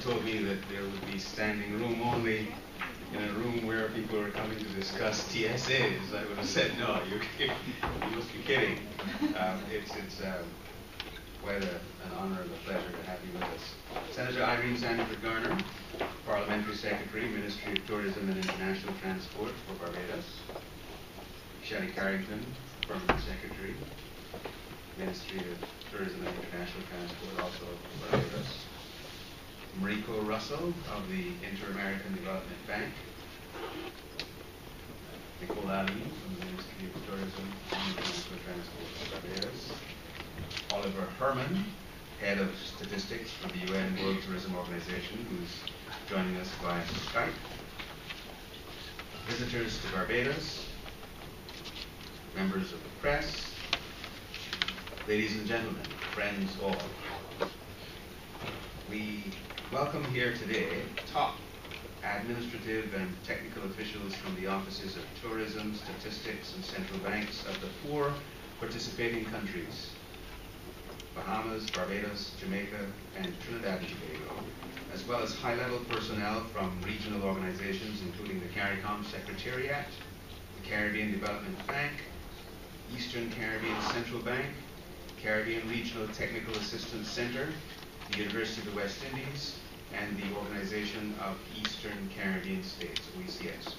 had told me that there would be standing room only in a room where people were coming to discuss TSAs, I would have said, no, you must be kidding. It's quite an honor and a pleasure to have you with us. Senator Irene Sandiford Garner, Parliamentary Secretary, Ministry of Tourism and International Transport for Barbados. Shelley Carrington, Permanent Secretary, Ministry of Tourism and International Transport, also for Barbados. Mariko Russell of the Inter-American Development Bank. Nicole Ali from the Ministry of Tourism and International Transport for Barbados. Oliver Herman, Head of Statistics for the UN World Tourism Organization, who's joining us by Skype. Visitors to Barbados, members of the press, ladies and gentlemen, friends all. We welcome here today top administrative and technical officials from the offices of tourism, statistics, and central banks of the 4 participating countries: Bahamas, Barbados, Jamaica, and Trinidad and Tobago, as well as high-level personnel from regional organizations including the CARICOM Secretariat, the Caribbean Development Bank, Eastern Caribbean Central Bank, Caribbean Regional Technical Assistance Center, the University of the West Indies, and the Organization of Eastern Caribbean States, OECS.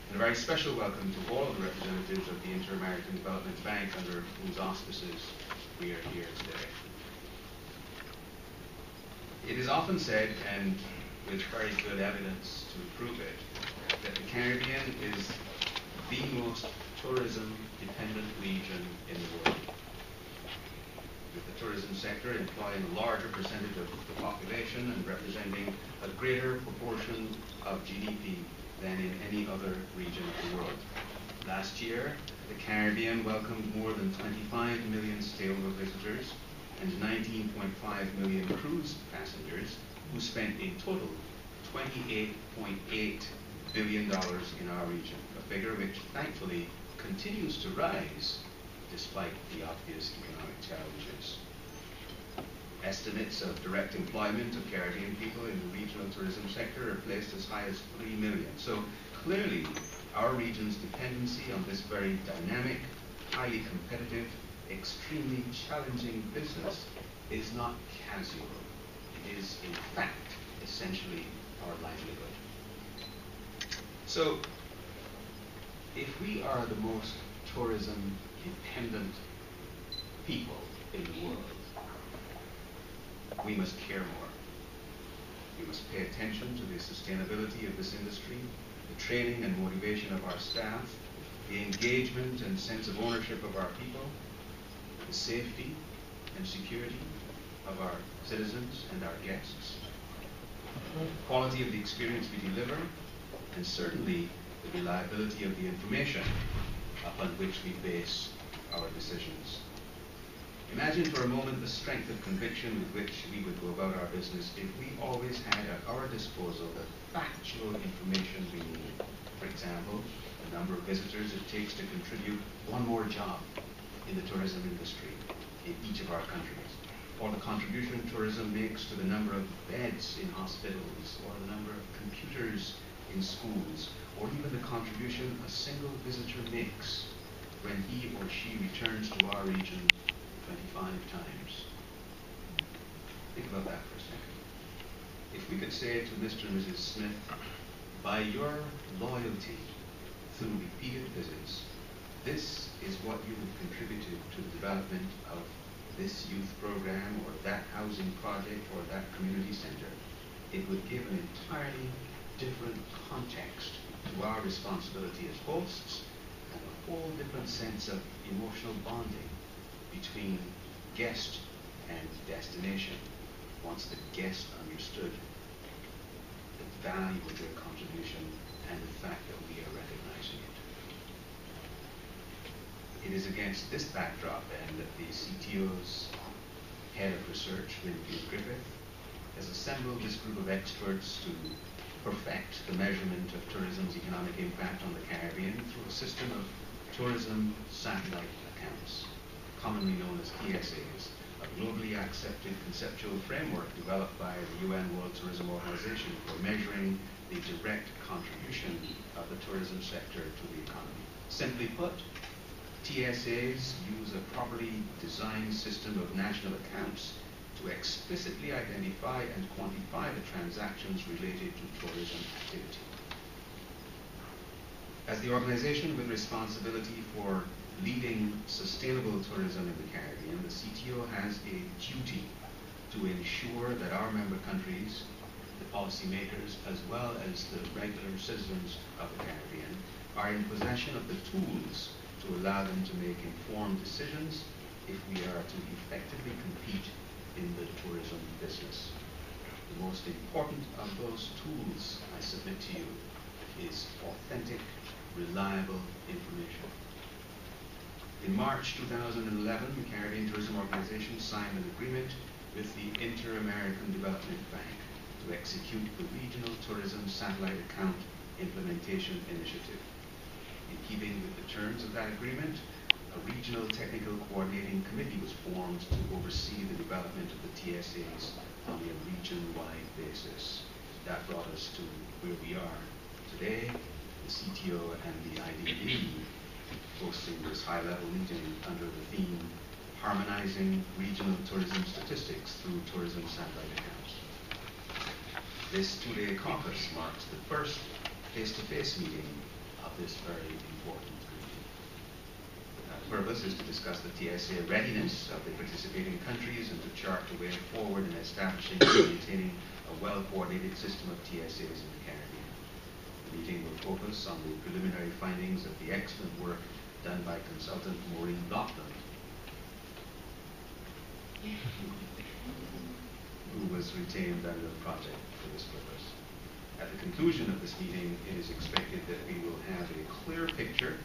And a very special welcome to all of the representatives of the Inter-American Development Bank, under whose auspices we are here today. It is often said, and with very good evidence to prove it, that the Caribbean is the most tourism-dependent region in the world, with the tourism sector employing a larger percentage of the population and representing a greater proportion of GDP than in any other region of the world. Last year, the Caribbean welcomed more than 25 million stay-over visitors and 19.5 million cruise passengers, who spent in total $28.8 billion in our region, a figure which thankfully continues to rise despite the obvious economic challenges. Estimates of direct employment of Caribbean people in the regional tourism sector are placed as high as 3 million. So clearly, our region's dependency on this very dynamic, highly competitive, extremely challenging business is not casual. It is, in fact, essentially our livelihood. So, if we are the most tourism-dependent people in the world, we must care more. We must pay attention to the sustainability of this industry, the training and motivation of our staff, the engagement and sense of ownership of our people, the safety and security of our citizens and our guests, the quality of the experience we deliver, and certainly the reliability of the information upon which we base our decisions. Imagine for a moment the strength of conviction with which we would go about our business if we always had at our disposal the factual information we need. For example, the number of visitors it takes to contribute one more job in the tourism industry in each of our countries, or the contribution tourism makes to the number of beds in hospitals, or the number of computers in schools, or even the contribution a single visitor makes when he or she returns to our region 25 times. Think about that for a second. If we could say to Mr. and Mrs. Smith, by your loyalty through repeated visits, this is what you have contributed to the development of this youth program, or that housing project, or that community center, it would give an entirely different context to our responsibility as hosts, and a whole different sense of emotional bonding between guest and destination, once the guest understood the value of their contribution and the fact that we are recognizing it. It is against this backdrop, then, that the CTO's head of research, Winfield Griffith, has assembled this group of experts to perfect the measurement of tourism's economic impact on the Caribbean through a system of tourism satellite accounts, commonly known as TSAs, of globally accepted conceptual framework developed by the UN World Tourism Organization for measuring the direct contribution of the tourism sector to the economy. Simply put, TSAs use a properly designed system of national accounts to explicitly identify and quantify the transactions related to tourism activity. As the organization with responsibility for leading sustainable tourism in the Caribbean, the CTO has a duty to ensure that our member countries, the policymakers, as well as the regular citizens of the Caribbean, are in possession of the tools to allow them to make informed decisions if we are to effectively compete in the tourism business. The most important of those tools, I submit to you, is authentic, reliable information. In March 2011, the Caribbean Tourism Organization signed an agreement with the Inter-American Development Bank to execute the Regional Tourism Satellite Account Implementation Initiative. In keeping with the terms of that agreement, a regional technical coordinating committee was formed to oversee the development of the TSAs on a region-wide basis. That brought us to where we are today, the CTO and the IDB hosting this high-level meeting under the theme Harmonizing Regional Tourism Statistics Through Tourism Satellite Accounts. This two-day caucus marks the first face-to-face meeting of this very important meeting. The purpose is to discuss the TSA readiness of the participating countries and to chart the way forward in establishing and maintaining a well-coordinated system of TSAs in the Caribbean. The meeting will focus on the preliminary findings of the excellent work done by consultant Maureen Laughlin, who was retained under the project for this purpose. At the conclusion of this meeting, it is expected that we will have a clear picture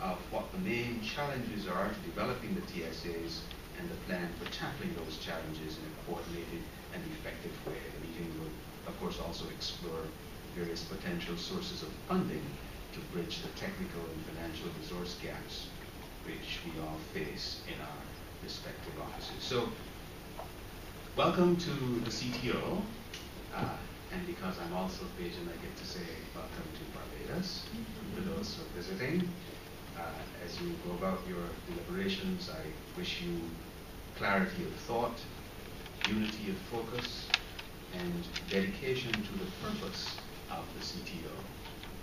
of what the main challenges are to developing the TSAs and the plan for tackling those challenges in a coordinated and effective way. The meeting will, of course, also explore various potential sources of funding to bridge the technical and financial resource gaps which we all face in our respective offices. So, welcome to the CTO, and because I'm also Bajan, I get to say welcome to Barbados for those who are visiting. As you go about your deliberations, I wish you clarity of thought, unity of focus, and dedication to the purpose of the CTO,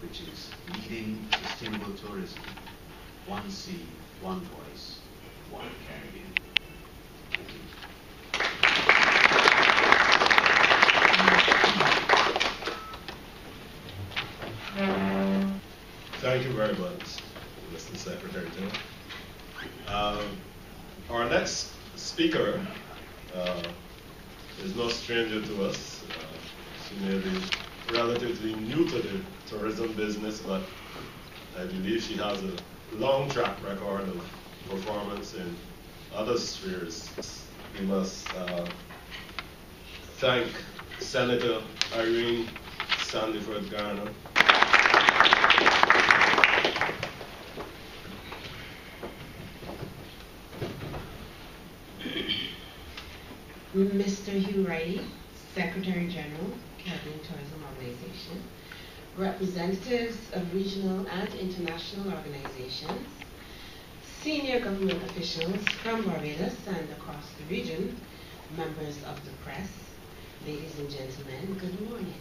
which is leading sustainable tourism, one sea, one voice, one Caribbean. Thank you. Thank you very much, Mr. Secretary General. Our next speaker is no stranger to us. She may be relatively new to the tourism business, but I believe she has a long track record of performance in other spheres. We must thank Senator Irene Sandiford Garner. Mr. Hugh Riley, Secretary General, Caribbean Tourism Organization, representatives of regional and international organizations, senior government officials from Barbados and across the region, members of the press, ladies and gentlemen, good morning.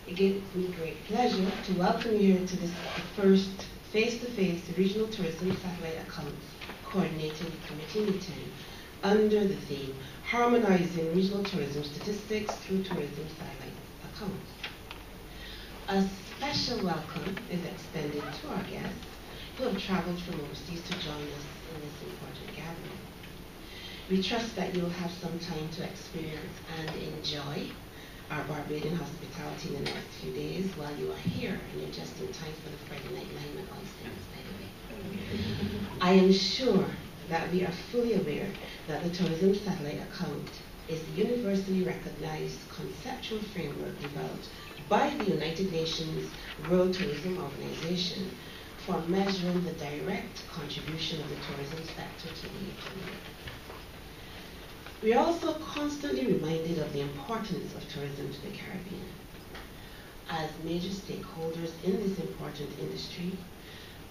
It gives me great pleasure to welcome you to this first face-to-face regional tourism satellite accounts coordinating committee meeting under the theme Harmonizing Regional Tourism Statistics Through Tourism Satellite Accounts. A special welcome is extended to our guests who have traveled from overseas to join us in this important gathering. We trust that you will have some time to experience and enjoy our Barbadian hospitality in the next few days while you are here, and you're just in time for the Friday Night Live and Oysters, by the way. I am sure that we are fully aware that the Tourism Satellite Account is the universally recognized conceptual framework developed by the United Nations World Tourism Organization for measuring the direct contribution of the tourism sector to the economy. We are also constantly reminded of the importance of tourism to the Caribbean. As major stakeholders in this important industry,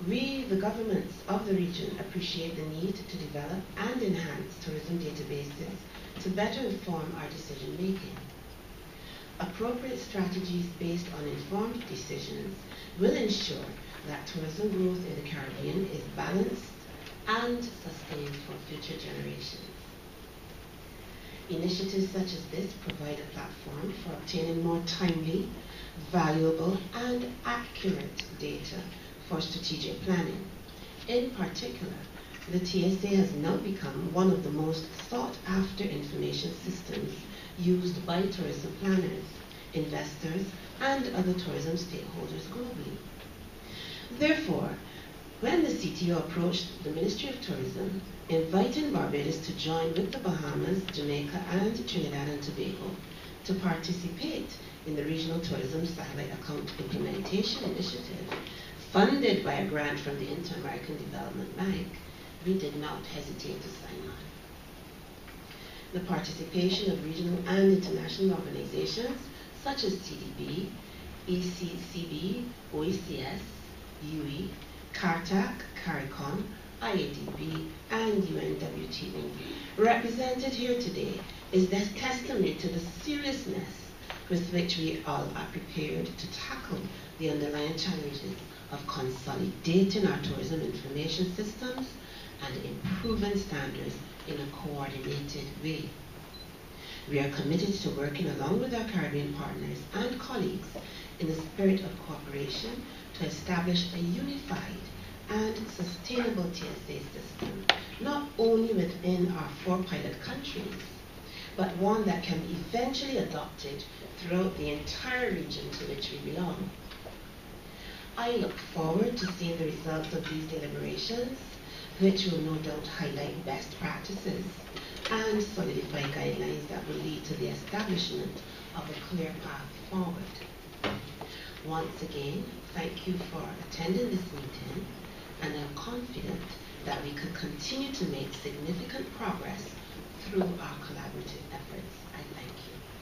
we, the governments of the region, appreciate the need to develop and enhance tourism databases to better inform our decision making. Appropriate strategies based on informed decisions will ensure that tourism growth in the Caribbean is balanced and sustained for future generations. Initiatives such as this provide a platform for obtaining more timely, valuable, and accurate data for strategic planning. In particular, the TSA has now become one of the most sought-after information systems used by tourism planners, investors, and other tourism stakeholders globally. Therefore, when the CTO approached the Ministry of Tourism, inviting Barbados to join with the Bahamas, Jamaica, and Trinidad and Tobago to participate in the Regional Tourism Satellite Account Implementation Initiative, funded by a grant from the Inter-American Development Bank, we did not hesitate to sign on. The participation of regional and international organizations such as TDB, ECCB, OECS, UE, CARTAC, CARICOM, IADB, and UNWTO represented here today is the testament to the seriousness with which we all are prepared to tackle the underlying challenges of consolidating our tourism information systems and improving standards in a coordinated way. We are committed to working along with our Caribbean partners and colleagues in a spirit of cooperation to establish a unified and sustainable TSA system, not only within our 4 pilot countries, but one that can be eventually adopted throughout the entire region to which we belong. I look forward to seeing the results of these deliberations, which will no doubt highlight best practices and solidify guidelines that will lead to the establishment of a clear path forward. Once again, thank you for attending this meeting, and I'm confident that we could continue to make significant progress through our collaborative efforts. I thank you.